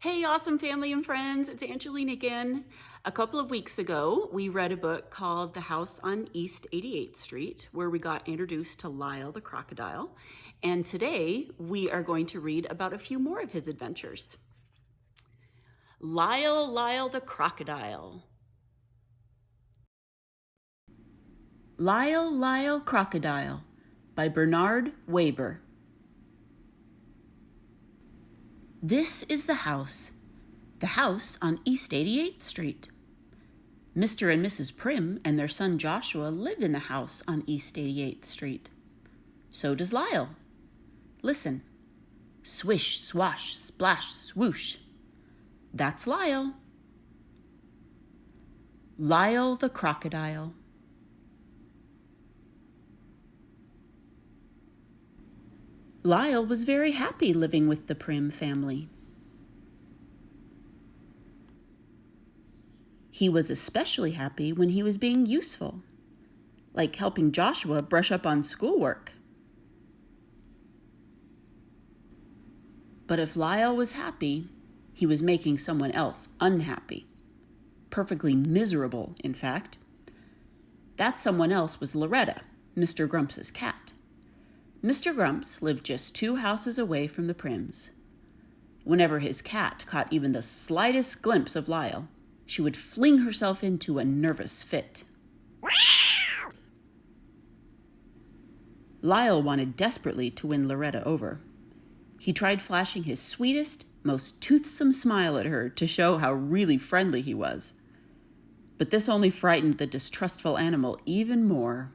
Hey, awesome family and friends, it's Angeline again. A couple of weeks ago, we read a book called The House on East 88th Street, where we got introduced to Lyle the crocodile. And today, we are going to read about a few more of his adventures. Lyle the crocodile. Lyle Crocodile by Bernard Weber. This is the house on East 88th Street. Mr. and Mrs. Prim and their son Joshua live in the house on East 88th Street. So does Lyle. Listen. Swish, swash, splash, swoosh. That's Lyle. Lyle the crocodile. Lyle was very happy living with the Prim family. He was especially happy when he was being useful, like helping Joshua brush up on schoolwork. But if Lyle was happy, he was making someone else unhappy. Perfectly miserable, in fact. That someone else was Loretta, Mr. Grumps's cat. Mr. Grumps lived just 2 houses away from the Prims. Whenever his cat caught even the slightest glimpse of Lyle, she would fling herself into a nervous fit. Lyle wanted desperately to win Loretta over. He tried flashing his sweetest, most toothsome smile at her to show how really friendly he was. But this only frightened the distrustful animal even more.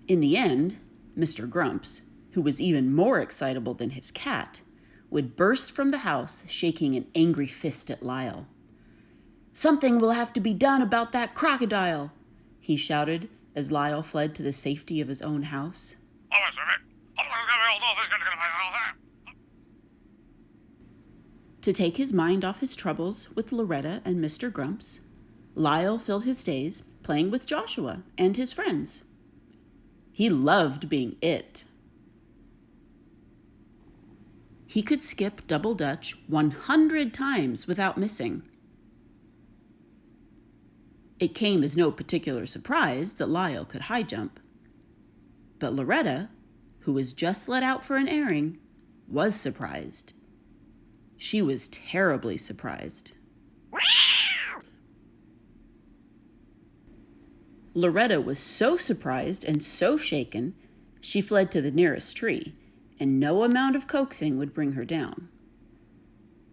In the end, Mr. Grumps, who was even more excitable than his cat, would burst from the house shaking an angry fist at Lyle. "Something will have to be done about that crocodile," he shouted as Lyle fled to the safety of his own house. To take his mind off his troubles with Loretta and Mr. Grumps, Lyle filled his days playing with Joshua and his friends. He loved being it. He could skip double dutch 100 times without missing. It came as no particular surprise that Lyle could high jump. But Loretta, who was just let out for an airing, was surprised. She was terribly surprised. Loretta was so surprised and so shaken, she fled to the nearest tree, and no amount of coaxing would bring her down.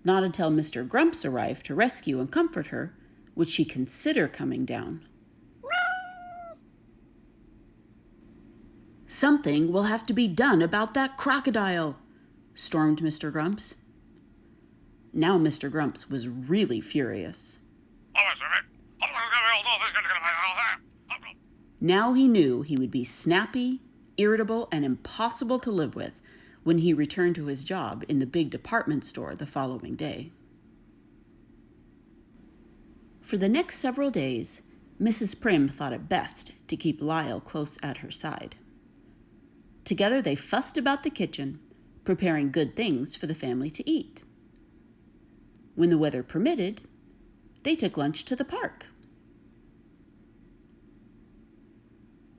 Not until Mr. Grumps arrived to rescue and comfort her would she consider coming down. "Something will have to be done about that crocodile," stormed Mr. Grumps. Now Mr. Grumps was really furious. Now he knew he would be snappy, irritable, and impossible to live with when he returned to his job in the big department store the following day. For the next several days, Mrs. Prim thought it best to keep Lyle close at her side. Together they fussed about the kitchen, preparing good things for the family to eat. When the weather permitted, they took lunch to the park.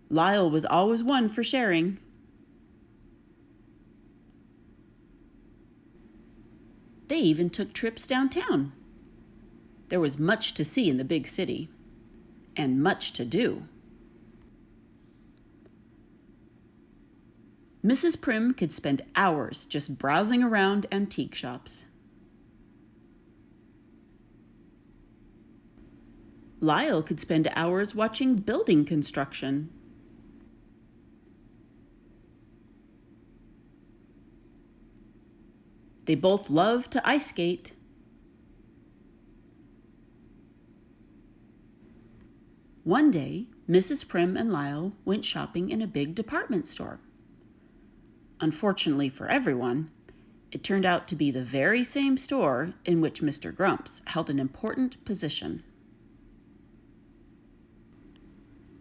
Lyle was always one for sharing. They even took trips downtown. There was much to see in the big city, and much to do. Mrs. Prim could spend hours just browsing around antique shops. Lyle could spend hours watching building construction. They both loved to ice skate. One day, Mrs. Prim and Lyle went shopping in a big department store. Unfortunately for everyone, it turned out to be the very same store in which Mr. Grumps held an important position.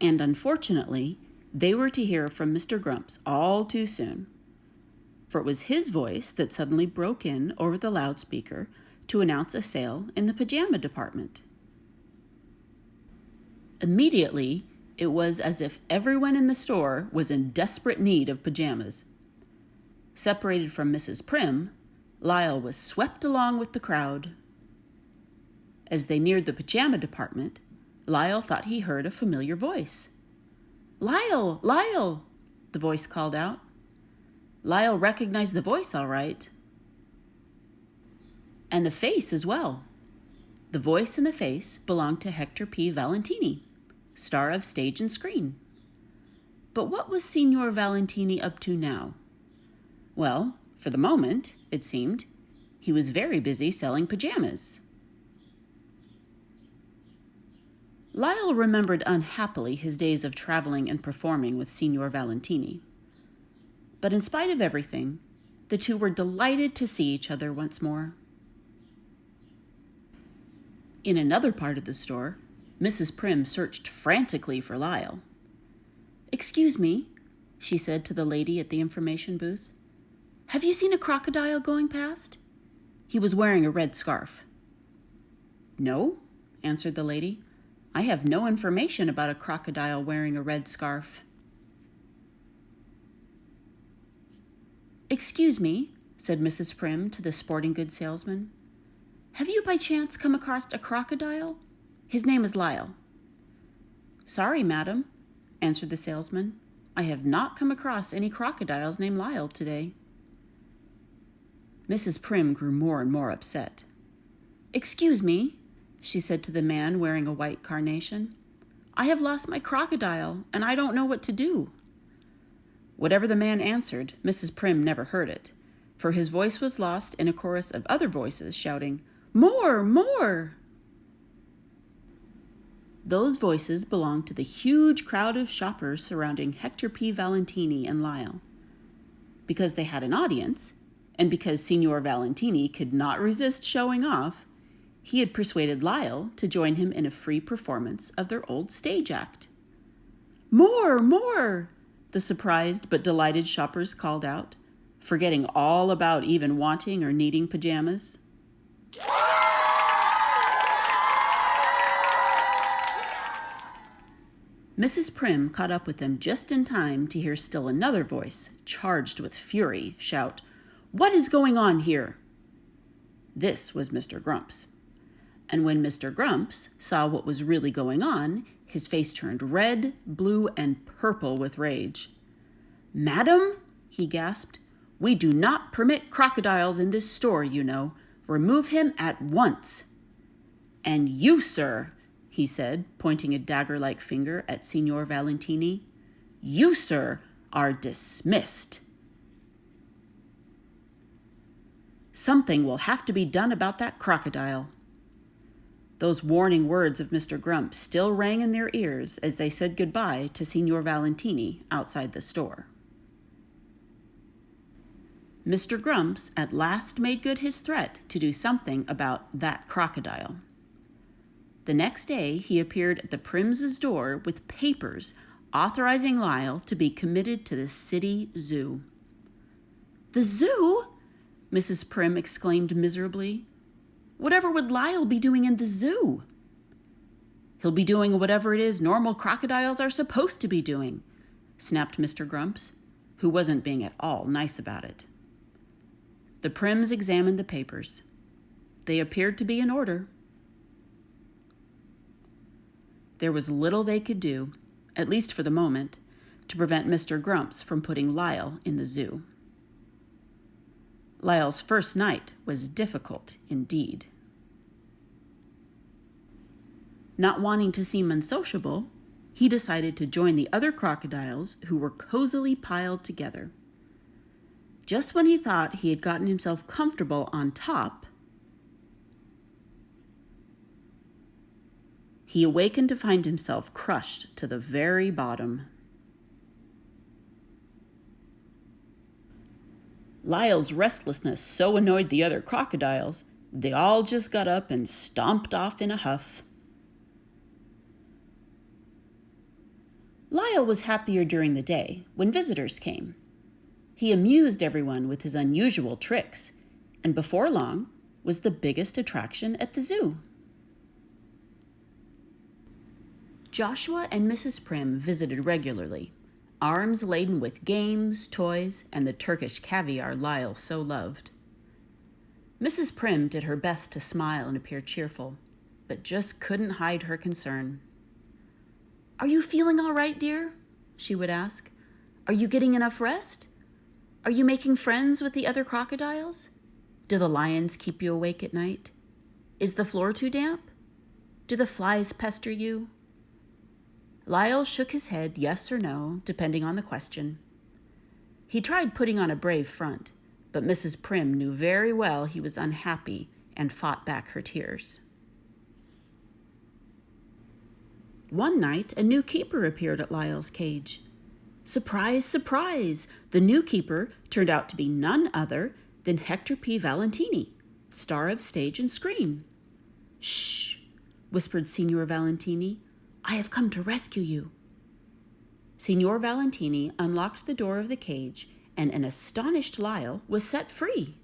And unfortunately, they were to hear from Mr. Grumps all too soon. for it was his voice that suddenly broke in over the loudspeaker to announce a sale in the pajama department. Immediately, it was as if everyone in the store was in desperate need of pajamas. Separated from Mrs. Prim, Lyle was swept along with the crowd. As they neared the pajama department, Lyle thought he heard a familiar voice. "Lyle! Lyle!" the voice called out. Lyle recognized the voice all right. And the face as well. The voice and the face belonged to Hector P. Valentini, star of stage and screen. But what was Signor Valentini up to now? Well, for the moment, it seemed, he was very busy selling pajamas. Lyle remembered unhappily his days of traveling and performing with Signor Valentini. But in spite of everything, the two were delighted to see each other once more. In another part of the store, Mrs. Prim searched frantically for Lyle. "Excuse me," she said to the lady at the information booth. "Have you seen a crocodile going past? He was wearing a red scarf." "No," answered the lady. "I have no information about a crocodile wearing a red scarf." "Excuse me," said Mrs. Prim to the sporting goods salesman. "Have you by chance come across a crocodile? His name is Lyle." "Sorry, madam," answered the salesman. "I have not come across any crocodiles named Lyle today." Mrs. Prim grew more and more upset. "Excuse me," she said to the man wearing a white carnation. "I have lost my crocodile, and I don't know what to do." Whatever the man answered, Mrs. Prim never heard it, for his voice was lost in a chorus of other voices shouting, "More! More!" Those voices belonged to the huge crowd of shoppers surrounding Hector P. Valentini and Lyle. Because they had an audience, and because Signor Valentini could not resist showing off, he had persuaded Lyle to join him in a free performance of their old stage act. "More! More!" the surprised but delighted shoppers called out, forgetting all about even wanting or needing pajamas. Mrs. Prim caught up with them just in time to hear still another voice, charged with fury, shout, "What is going on here?" This was Mr. Grumps. And when Mr. Grumps saw what was really going on, his face turned red, blue, and purple with rage. "Madam," he gasped, "we do not permit crocodiles in this store, you know. Remove him at once." "And you, sir," he said, pointing a dagger-like finger at Signor Valentini, "you, sir, are dismissed. Something will have to be done about that crocodile." Those warning words of Mr. Grumps still rang in their ears as they said goodbye to Signor Valentini outside the store. Mr. Grumps at last made good his threat to do something about that crocodile. The next day he appeared at the Prims' door with papers authorizing Lyle to be committed to the city zoo. "The zoo?" Mrs. Prim exclaimed miserably. "Whatever would Lyle be doing in the zoo?" "He'll be doing whatever it is normal crocodiles are supposed to be doing," snapped Mr. Grumps, who wasn't being at all nice about it. The Prims examined the papers. They appeared to be in order. There was little they could do, at least for the moment, to prevent Mr. Grumps from putting Lyle in the zoo. Lyle's first night was difficult indeed. Not wanting to seem unsociable, he decided to join the other crocodiles who were cozily piled together. Just when he thought he had gotten himself comfortable on top, he awakened to find himself crushed to the very bottom. Lyle's restlessness so annoyed the other crocodiles, they all just got up and stomped off in a huff. Lyle was happier during the day when visitors came. He amused everyone with his unusual tricks, and before long was the biggest attraction at the zoo. Joshua and Mrs. Prim visited regularly, arms laden with games, toys, and the Turkish caviar Lyle so loved. Mrs. Prim did her best to smile and appear cheerful, but just couldn't hide her concern. "Are you feeling all right, dear?" she would ask. "Are you getting enough rest? Are you making friends with the other crocodiles? Do the lions keep you awake at night? Is the floor too damp? Do the flies pester you?" Lyle shook his head yes or no, depending on the question. He tried putting on a brave front, but Mrs. Prim knew very well he was unhappy and fought back her tears. One night, a new keeper appeared at Lyle's cage. Surprise, surprise! The new keeper turned out to be none other than Hector P. Valentini, star of stage and screen. "Shh!" whispered Signor Valentini. "I have come to rescue you." Signor Valentini unlocked the door of the cage, and an astonished Lyle was set free.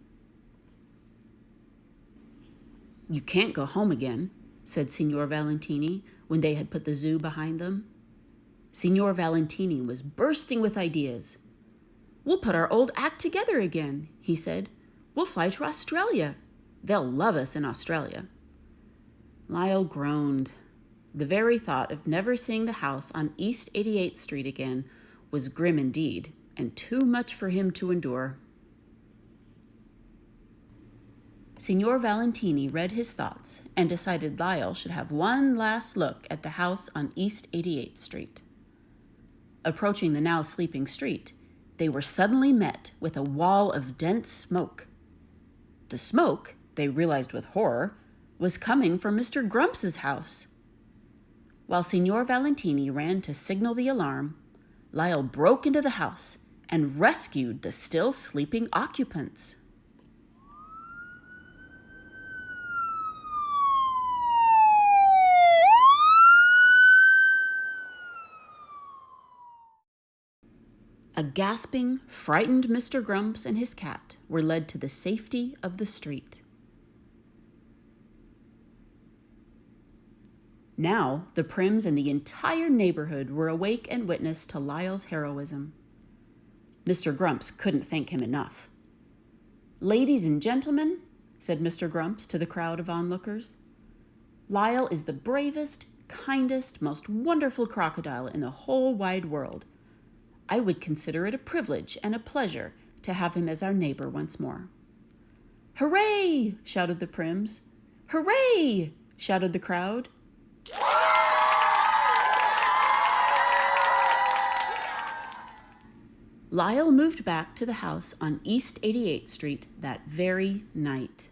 "You can't go home again," said Signor Valentini when they had put the zoo behind them. Signor Valentini was bursting with ideas. "We'll put our old act together again," he said. "We'll fly to Australia. They'll love us in Australia." Lyle groaned. The very thought of never seeing the house on East 88th Street again was grim indeed, and too much for him to endure. Signor Valentini read his thoughts and decided Lyle should have one last look at the house on East 88th Street. Approaching the now sleeping street, they were suddenly met with a wall of dense smoke. The smoke, they realized with horror, was coming from Mr. Grumps's house. While Signor Valentini ran to signal the alarm, Lyle broke into the house and rescued the still sleeping occupants. A gasping, frightened Mr. Grumps and his cat were led to the safety of the street. Now, the Prims and the entire neighborhood were awake and witness to Lyle's heroism. Mr. Grumps couldn't thank him enough. "Ladies and gentlemen," said Mr. Grumps to the crowd of onlookers, "Lyle is the bravest, kindest, most wonderful crocodile in the whole wide world. I would consider it a privilege and a pleasure to have him as our neighbor once more." "Hooray!" shouted the Prims. "Hooray!" shouted the crowd. Lyle moved back to the house on East 88th Street that very night.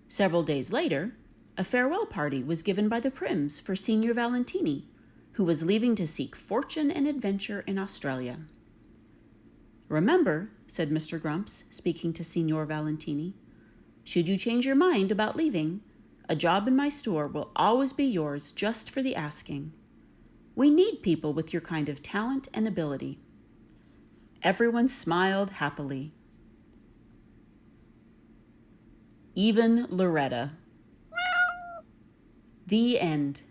Several days later, a farewell party was given by the Prims for Signor Valentini, who was leaving to seek fortune and adventure in Australia. "Remember," said Mr. Grumps, speaking to Signor Valentini, "should you change your mind about leaving, a job in my store will always be yours just for the asking. We need people with your kind of talent and ability." Everyone smiled happily. Even Loretta. The end.